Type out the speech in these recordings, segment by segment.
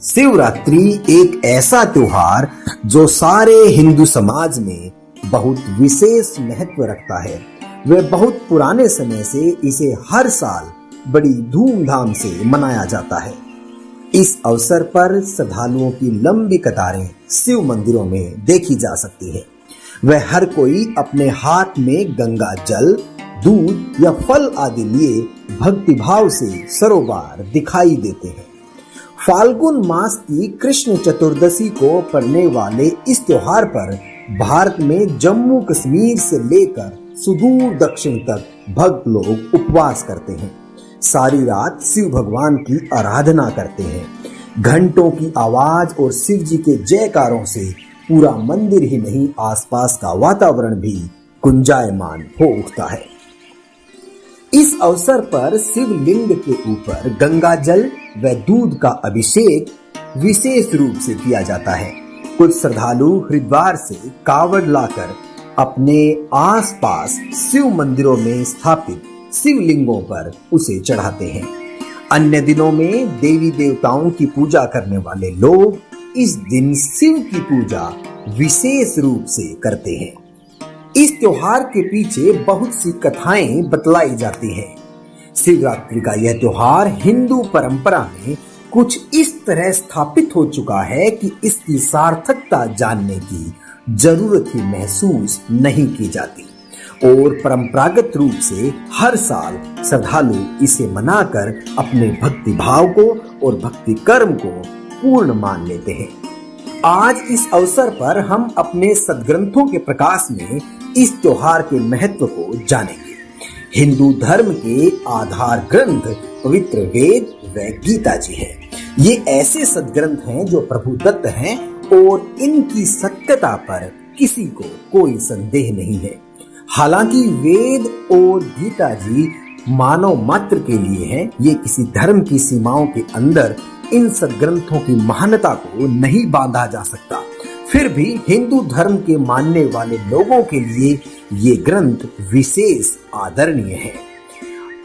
शिवरात्रि एक ऐसा त्योहार जो सारे हिंदू समाज में बहुत विशेष महत्व रखता है। वह बहुत पुराने समय से इसे हर साल बड़ी धूमधाम से मनाया जाता है। इस अवसर पर श्रद्धालुओं की लंबी कतारें शिव मंदिरों में देखी जा सकती है। वह हर कोई अपने हाथ में गंगा जल, दूध या फल आदि लिए भक्तिभाव से सरोवर दिखाई देते हैं। फाल्गुन मास की कृष्ण चतुर्दशी को पड़ने वाले इस त्योहार पर भारत में जम्मू कश्मीर से लेकर सुदूर दक्षिण तक भक्त लोग उपवास करते हैं। सारी रात शिव भगवान की आराधना करते हैं। घंटों की आवाज और शिव जी के जयकारों से पूरा मंदिर ही नहीं, आसपास का वातावरण भी गुंजायमान हो उठता है। इस अवसर पर शिवलिंग के ऊपर गंगा जल व दूध का अभिषेक विशेष रूप से किया जाता है। कुछ श्रद्धालु हरिद्वार से कावड़ लाकर अपने आसपास शिव मंदिरों में स्थापित शिवलिंगों पर उसे चढ़ाते हैं। अन्य दिनों में देवी देवताओं की पूजा करने वाले लोग इस दिन शिव की पूजा विशेष रूप से करते हैं। इस त्योहार के पीछे बहुत सी कथाएं बतलाई जाती हैं। शिवरात्रि का यह त्योहार हिंदू परंपरा में कुछ इस तरह स्थापित हो चुका है कि इसकी सार्थकता जानने की जरूरत ही महसूस नहीं की जाती और परंपरागत रूप से हर साल श्रद्धालु इसे मनाकर अपने भक्ति भाव को और भक्ति कर्म को पूर्ण मान लेते हैं। आज इस अवसर पर हम अपने सद्ग्रंथों के प्रकाश में इस त्योहार के महत्व को जानेंगे। हिंदू धर्म के आधार ग्रंथ पवित्र वेद व गीता जी हैं। ये ऐसे सद्ग्रंथ हैं जो प्रभु दत्त हैं और इनकी सत्यता पर किसी को कोई संदेह नहीं है। हालांकि वेद और गीता जी मानव मात्र के लिए हैं, ये किसी धर्म की सीमाओं के अंदर इन सद्ग्रंथों की महानता को नहीं बांधा जा सकता। फिर भी हिंदू धर्म के मानने वाले लोगों के लिए ये ग्रंथ विशेष आदरणीय है।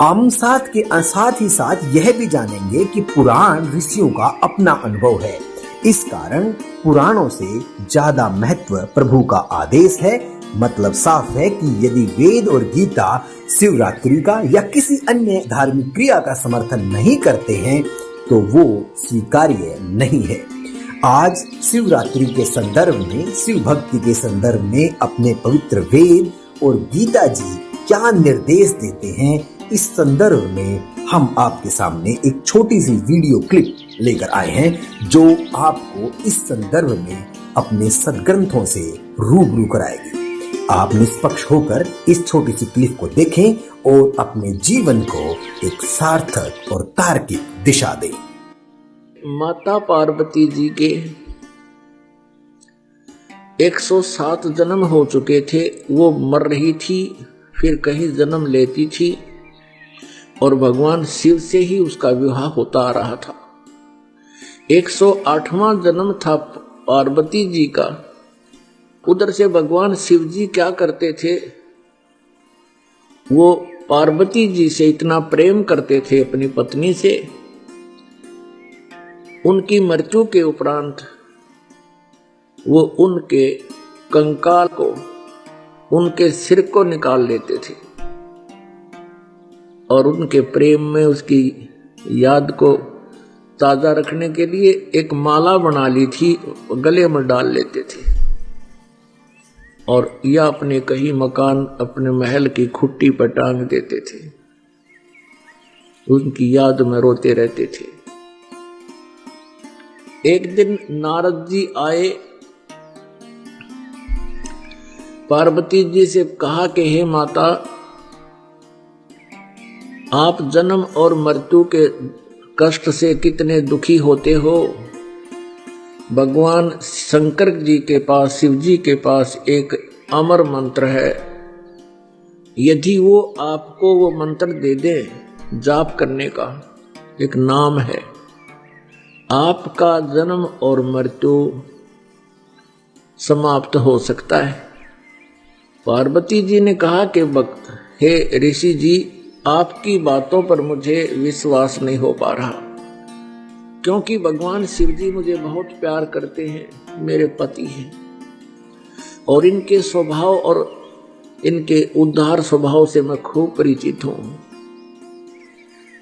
हम साथ ही साथ यह भी जानेंगे कि पुराण ऋषियों का अपना अनुभव है। इस कारण पुराणों से ज्यादा महत्व प्रभु का आदेश है। मतलब साफ है कि यदि वेद और गीता शिवरात्रि का या किसी अन्य धार्मिक क्रिया का समर्थन नहीं करते हैं तो वो स्वीकार्य नहीं है। आज शिवरात्रि के संदर्भ में, शिव भक्ति के संदर्भ में अपने पवित्र वेद और गीता जी क्या निर्देश देते हैं, इस संदर्भ में हम आपके सामने एक छोटी सी वीडियो क्लिप लेकर आए हैं जो आपको इस संदर्भ में अपने सद्ग्रंथों से रूबरू कराएगी। आप निष्पक्ष होकर इस छोटी सी क्लिप को देखें और अपने जीवन को एक सार्थक और तार्किक दिशा दें। माता पार्वती जी के 107 जन्म हो चुके थे। वो मर रही थी, फिर कहीं जन्म लेती थी और भगवान शिव से ही उसका विवाह होता आ रहा था। 108वां जन्म था पार्वती जी का। उधर से भगवान शिव जी क्या करते थे, वो पार्वती जी से इतना प्रेम करते थे अपनी पत्नी से, उनकी मृत्यु के उपरांत वो उनके कंकाल को, उनके सिर को निकाल लेते थे और उनके प्रेम में उसकी याद को ताजा रखने के लिए एक माला बना ली थी, गले में डाल लेते थे और या अपने कहीं मकान, अपने महल की खुट्टी पर टांग देते थे। उनकी याद में रोते रहते थे। एक दिन नारद जी आए, पार्वती जी से कहा कि हे माता, आप जन्म और मृत्यु के कष्ट से कितने दुखी होते हो। भगवान शंकर जी के पास, शिव जी के पास एक अमर मंत्र है। यदि वो आपको वो मंत्र दे दे, जाप करने का एक नाम है, आपका जन्म और मृत्यु समाप्त हो सकता है। पार्वती जी ने कहा कि भक्त, हे ऋषि जी, आपकी बातों पर मुझे विश्वास नहीं हो पा रहा। क्योंकि भगवान शिव जी मुझे बहुत प्यार करते हैं, मेरे पति हैं, और इनके स्वभाव और इनके उदार स्वभाव से मैं खूब परिचित हूं।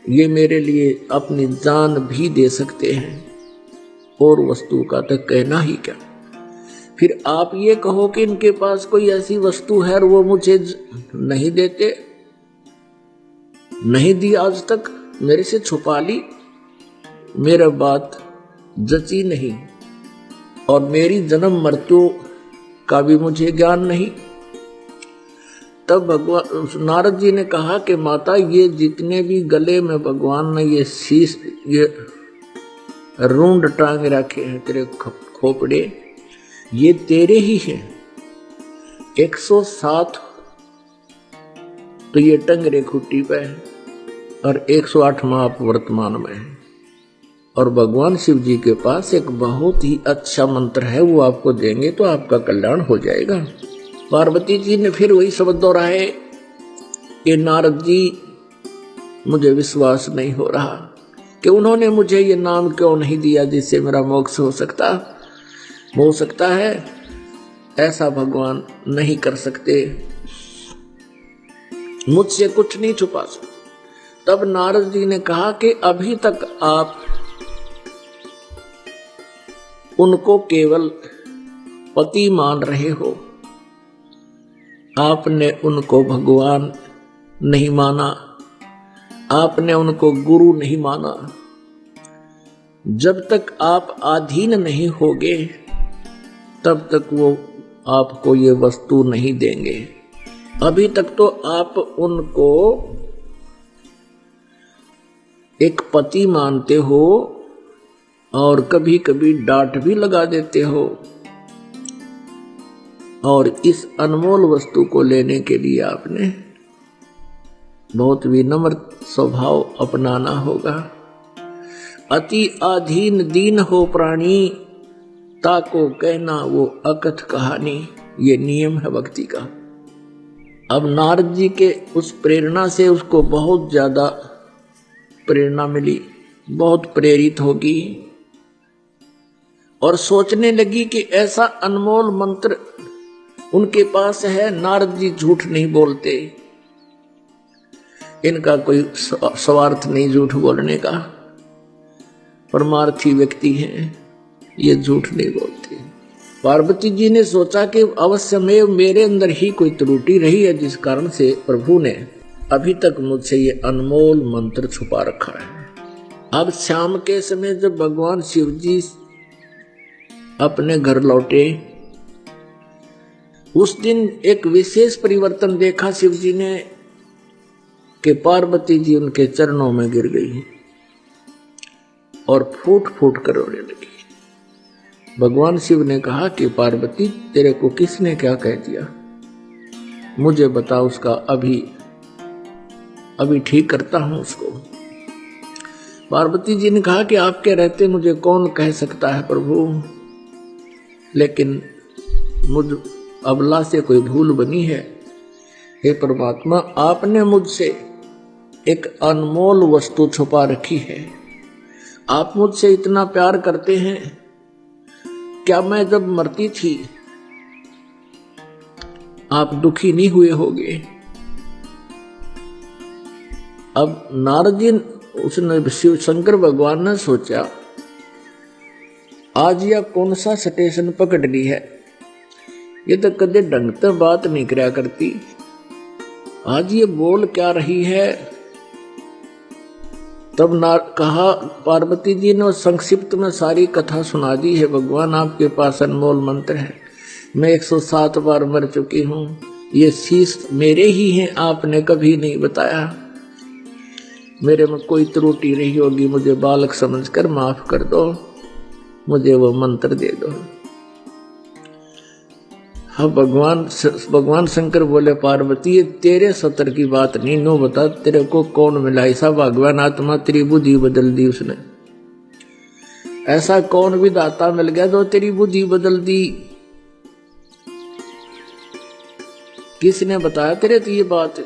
ये मेरे लिए अपनी जान भी दे सकते हैं, और वस्तु का तो कहना ही क्या। फिर आप ये कहो कि इनके पास कोई ऐसी वस्तु है और वो मुझे नहीं देते, नहीं दी आज तक, मेरे से छुपा ली, मेरा बात जची नहीं, और मेरी जन्म मृत्यु का भी मुझे ज्ञान नहीं। तब भगवान नारद जी ने कहा कि माता, ये जितने भी गले में भगवान ने ये शीश, ये रूंड टांग रखे हैं तेरे खोपड़े, ये तेरे ही हैं। 107 तो ये टंगरे खुट्टी पे है, और 108 आप वर्तमान में है। और भगवान शिव जी के पास एक बहुत ही अच्छा मंत्र है, वो आपको देंगे तो आपका कल्याण हो जाएगा। पार्वती जी ने फिर वही शब्द दोहराए कि नारद जी, मुझे विश्वास नहीं हो रहा कि उन्होंने मुझे ये नाम क्यों नहीं दिया जिससे मेरा मोक्ष हो सकता है। ऐसा भगवान नहीं कर सकते, मुझसे कुछ नहीं छुपा सकते। तब नारद जी ने कहा कि अभी तक आप उनको केवल पति मान रहे हो, आपने उनको भगवान नहीं माना, आपने उनको गुरु नहीं माना। जब तक आप अधीन नहीं होगे तब तक वो आपको ये वस्तु नहीं देंगे। अभी तक तो आप उनको एक पति मानते हो और कभी कभी डांट भी लगा देते हो, और इस अनमोल वस्तु को लेने के लिए आपने बहुत विनम्र स्वभाव अपनाना होगा। अति अधीन दीन हो प्राणी, ताको कहना वो अकथ कहानी, ये नियम है भक्ति का। अब नारद जी के उस प्रेरणा से उसको बहुत ज्यादा प्रेरणा मिली, बहुत प्रेरित होगी, और सोचने लगी कि ऐसा अनमोल मंत्र उनके पास है। नारद जी झूठ नहीं बोलते, इनका कोई स्वार्थ नहीं झूठ बोलने का, परमार्थी व्यक्ति हैं, ये झूठ नहीं बोलते। पार्वती जी ने सोचा कि अवश्य में मेरे अंदर ही कोई त्रुटि रही है, जिस कारण से प्रभु ने अभी तक मुझसे ये अनमोल मंत्र छुपा रखा है। अब शाम के समय जब भगवान शिव जी अपने घर लौटे, उस दिन एक विशेष परिवर्तन देखा शिव जी ने कि पार्वती जी उनके चरणों में गिर गई और फूट फूट कर रोने लगी। भगवान शिव ने कहा कि पार्वती, तेरे को किसने क्या कह दिया, मुझे बता, उसका अभी ठीक करता हूं उसको। पार्वती जी ने कहा कि आपके रहते मुझे कौन कह सकता है प्रभु, लेकिन मुझ अबला से कोई भूल बनी है। हे परमात्मा, आपने मुझसे एक अनमोल वस्तु छुपा रखी है, आप मुझसे इतना प्यार करते हैं, क्या मैं जब मरती थी आप दुखी नहीं हुए होंगे। अब नारद जी, उसने शिव शंकर भगवान ने सोचा, आज यह कौन सा स्टेशन पकड़ ली है, ये तो कदे ढंग से बात नहीं करया करती, आज ये बोल क्या रही है। तब कहा, पार्वती जी ने संक्षिप्त में सारी कथा सुना दी है। भगवान, आपके पास अनमोल मंत्र है, मैं 107 बार मर चुकी हूं, ये शीश मेरे ही हैं, आपने कभी नहीं बताया, मेरे में कोई त्रुटि रही होगी, मुझे बालक समझकर माफ कर दो, मुझे वो मंत्र दे दो। हाँ, भगवान शंकर बोले, पार्वती ये तेरे सतर की बात नहीं, नो बता तेरे को कौन मिला ऐसा भगवान आत्मा, तेरी बुद्धि बदल दी उसने, ऐसा कौन विधाता मिल गया जो तेरी बुद्धि बदल दी, किसने बताया तेरे तो ये बात।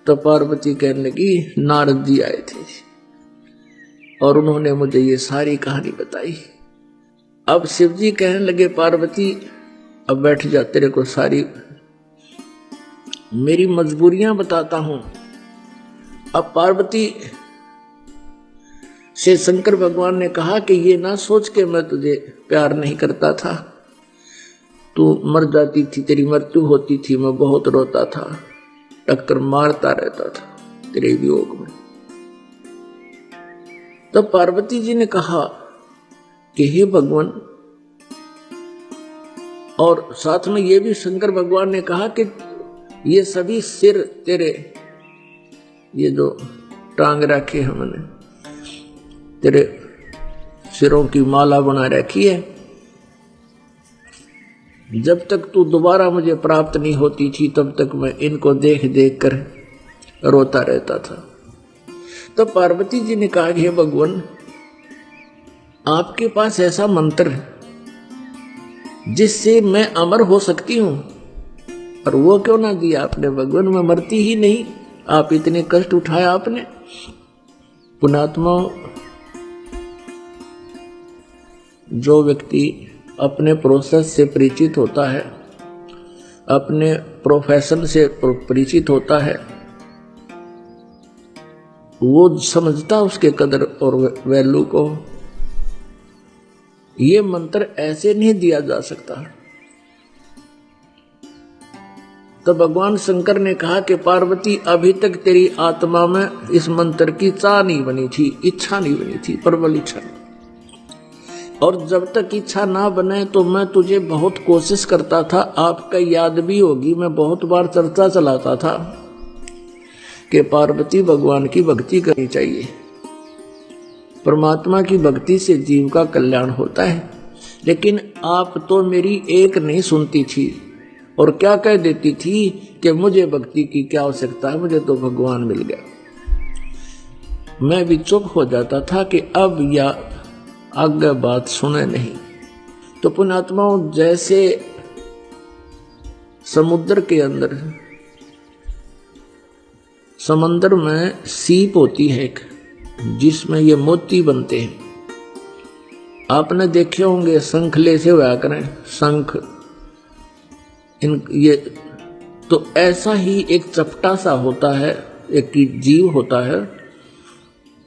तो पार्वती कहने लगी, नारद जी आए थे, और उन्होंने मुझे ये सारी कहानी बताई। अब शिव जी कहने लगे, पार्वती अब बैठ जा, तेरे को सारी मेरी मजबूरियां बताता हूं। अब पार्वती से शंकर भगवान ने कहा कि ये ना सोच के मैं तुझे प्यार नहीं करता था, तू मर जाती थी, तेरी मृत्यु होती थी, मैं बहुत रोता था, टक्कर मारता रहता था तेरे वियोग में। तब पार्वती जी ने कहा कि हे भगवान, और साथ में ये भी शंकर भगवान ने कहा कि ये सभी सिर तेरे, ये जो टांग रखे हमने, तेरे सिरों की माला बना रखी है, जब तक तू दोबारा मुझे प्राप्त नहीं होती थी तब तक मैं इनको देख देख कर रोता रहता था। तब पार्वती जी ने कहा, हे भगवान, आपके पास ऐसा मंत्र है जिससे मैं अमर हो सकती हूं, और वो क्यों ना दिया आपने भगवान, मैं मरती ही नहीं, आप इतने कष्ट उठाया आपने। पुण्यात्मा, जो व्यक्ति अपने प्रोसेस से परिचित होता है, अपने प्रोफेशन से परिचित होता है, वो समझता उसके कदर और वैल्यू को। ये मंत्र ऐसे नहीं दिया जा सकता। तो भगवान शंकर ने कहा कि पार्वती, अभी तक तेरी आत्मा में इस मंत्र की चाह नहीं बनी थी, इच्छा नहीं बनी थी, प्रबल इच्छा। और जब तक इच्छा ना बने तो मैं तुझे बहुत कोशिश करता था। आपका याद भी होगी, मैं बहुत बार चर्चा चलाता था कि पार्वती भगवान की भक्ति करनी चाहिए, परमात्मा की भक्ति से जीव का कल्याण होता है। लेकिन आप तो मेरी एक नहीं सुनती थी और क्या कह देती थी कि मुझे भक्ति की क्या आवश्यकता है, मुझे तो भगवान मिल गया। मैं भी चुप हो जाता था कि अब या आगे बात सुने नहीं। तो पुण्यात्माओं, जैसे समुद्र के अंदर, समंदर में सीप होती है एक, जिसमें ये मोती बनते हैं, आपने देखे होंगे, शंखले से हुआ करें शंख, इन ये तो ऐसा ही एक चपटा सा होता है, एक जीव होता है,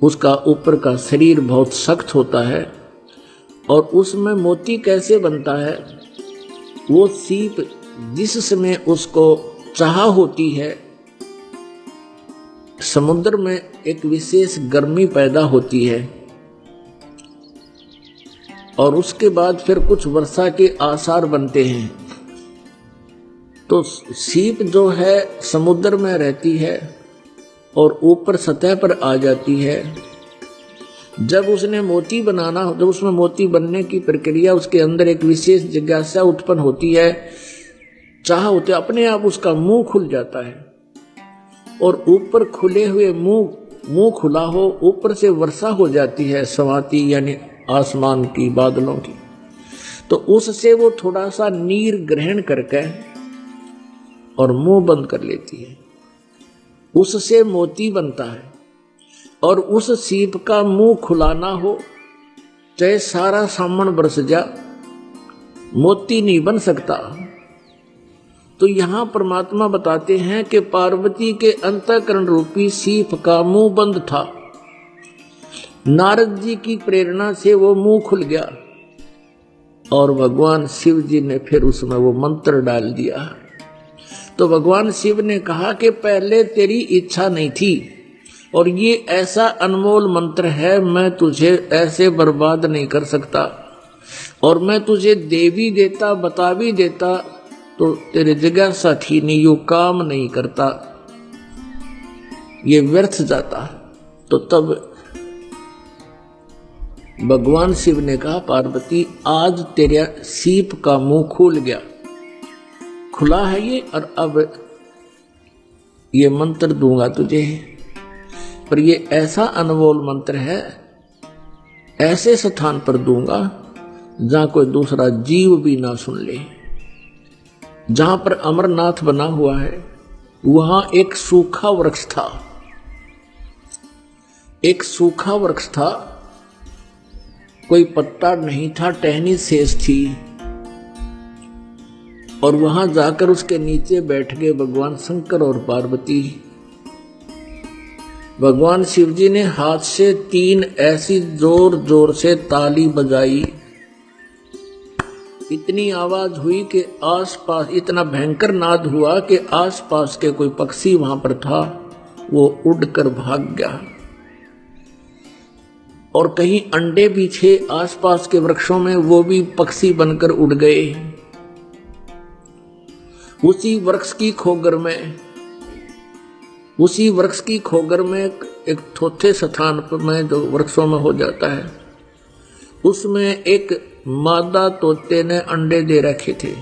उसका ऊपर का शरीर बहुत सख्त होता है, और उसमें मोती कैसे बनता है, वो सीप जिस समय उसको चाह होती है, समुद्र में एक विशेष गर्मी पैदा होती है, और उसके बाद फिर कुछ वर्षा के आसार बनते हैं। तो सीप जो है समुद्र में रहती है और ऊपर सतह पर आ जाती है। जब उसने मोती बनाना, जब उसमें मोती बनने की प्रक्रिया, उसके अंदर एक विशेष जिज्ञासा उत्पन्न होती है, चाह होते, अपने आप उसका मुंह खुल जाता है, और ऊपर खुले हुए मुंह खुला हो, ऊपर से वर्षा हो जाती है, सवाती यानी आसमान की, बादलों की। तो उससे वो थोड़ा सा नीर ग्रहण करके और मुंह बंद कर लेती है, उससे मोती बनता है। और उस सीप का मुंह खुला ना हो, चाहे सारा सामन बरस जा, मोती नहीं बन सकता। तो यहां परमात्मा बताते हैं कि पार्वती के अंतःकरण रूपी सीप का मुंह बंद था, नारद जी की प्रेरणा से वो मुंह खुल गया, और भगवान शिव जी ने फिर उसमें वो मंत्र डाल दिया। तो भगवान शिव ने कहा कि पहले तेरी इच्छा नहीं थी, और ये ऐसा अनमोल मंत्र है, मैं तुझे ऐसे बर्बाद नहीं कर सकता, और मैं तुझे दे भी देता, बता भी देता, तो तेरे जिज्ञासा थी नहीं, यो काम नहीं करता, ये व्यर्थ जाता। तो तब भगवान शिव ने कहा, पार्वती, आज तेरा सीप का मुंह खुल गया, खुला है ये, और अब ये मंत्र दूंगा तुझे, पर ये ऐसा अनमोल मंत्र है, ऐसे स्थान पर दूंगा जहां कोई दूसरा जीव भी ना सुन ले। जहां पर अमरनाथ बना हुआ है, वहां एक सूखा वृक्ष था, एक सूखा वृक्ष था, कोई पत्ता नहीं था, टहनी शेष थी। और वहां जाकर उसके नीचे बैठ गए भगवान शंकर और पार्वती। भगवान शिव जी ने हाथ से 3 ऐसी जोर जोर से ताली बजाई, इतनी आवाज हुई कि आसपास, इतना भयंकर नाद हुआ कि आसपास के कोई पक्षी वहां पर था वो उड़कर भाग गया। और कहीं अंडे भी थे आसपास के वृक्षों में, वो भी पक्षी बनकर उड़ गए। उसी वृक्ष की खोगर में एक थोथे स्थान पर में जो वृक्षों में हो जाता है, उसमें एक मादा तोते ने अंडे दे रखे थे।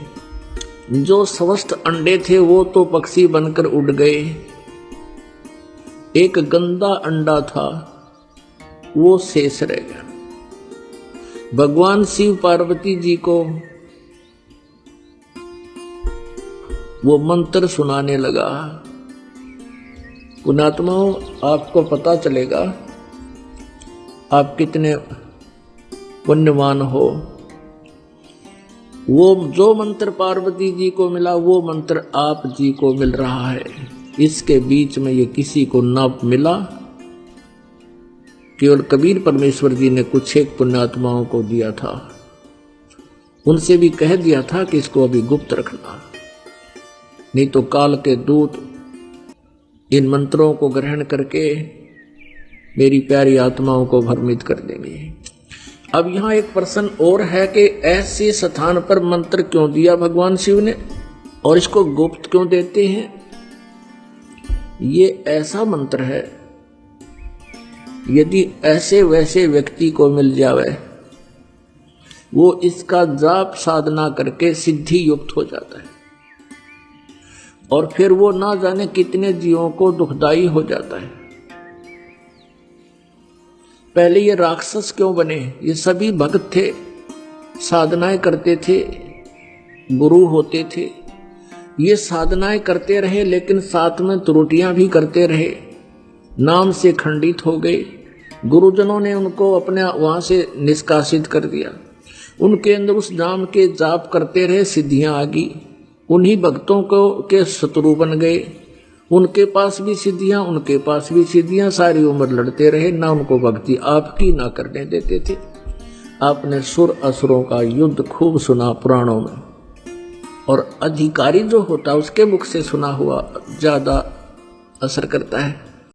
जो स्वस्थ अंडे थे वो तो पक्षी बनकर उड़ गए। एक गंदा अंडा था वो शेष रह गया। भगवान शिव पार्वती जी को वो मंत्र सुनाने लगा। पुण्यात्माओं, आपको पता चलेगा आप कितने पुण्यवान हो। वो जो मंत्र पार्वती जी को मिला वो मंत्र आप जी को मिल रहा है। इसके बीच में ये किसी को ना मिला, केवल कबीर परमेश्वर जी ने कुछ एक पुण्यात्माओं को दिया था। उनसे भी कह दिया था कि इसको अभी गुप्त रखना, नहीं तो काल के दूत इन मंत्रों को ग्रहण करके मेरी प्यारी आत्माओं को भ्रमित कर देंगे। अब यहां एक प्रश्न और है कि ऐसे स्थान पर मंत्र क्यों दिया भगवान शिव ने, और इसको गुप्त क्यों देते हैं? ये ऐसा मंत्र है, यदि ऐसे वैसे व्यक्ति को मिल जावे, वो इसका जाप साधना करके सिद्धि युक्त हो जाता है, और फिर वो ना जाने कितने जीवों को दुखदाई हो जाता है। पहले ये राक्षस क्यों बने? ये सभी भक्त थे, साधनाएं करते थे, गुरु होते थे। ये साधनाएं करते रहे, लेकिन साथ में त्रुटियां भी करते रहे, नाम से खंडित हो गए। गुरुजनों ने उनको अपने वहां से निष्कासित कर दिया। उनके अंदर उस नाम के जाप करते रहे, सिद्धियां आ गई। उन्हीं भक्तों को के शत्रु बन गए। उनके पास भी सिद्धियां, उनके पास भी सिद्धियां, सारी उम्र लड़ते रहे, ना उनको भक्ति आपकी ना करने देते थे। आपने सुर असुरों का युद्ध खूब सुना पुराणों में, और अधिकारी जो होता उसके मुख से सुना हुआ ज्यादा असर करता है।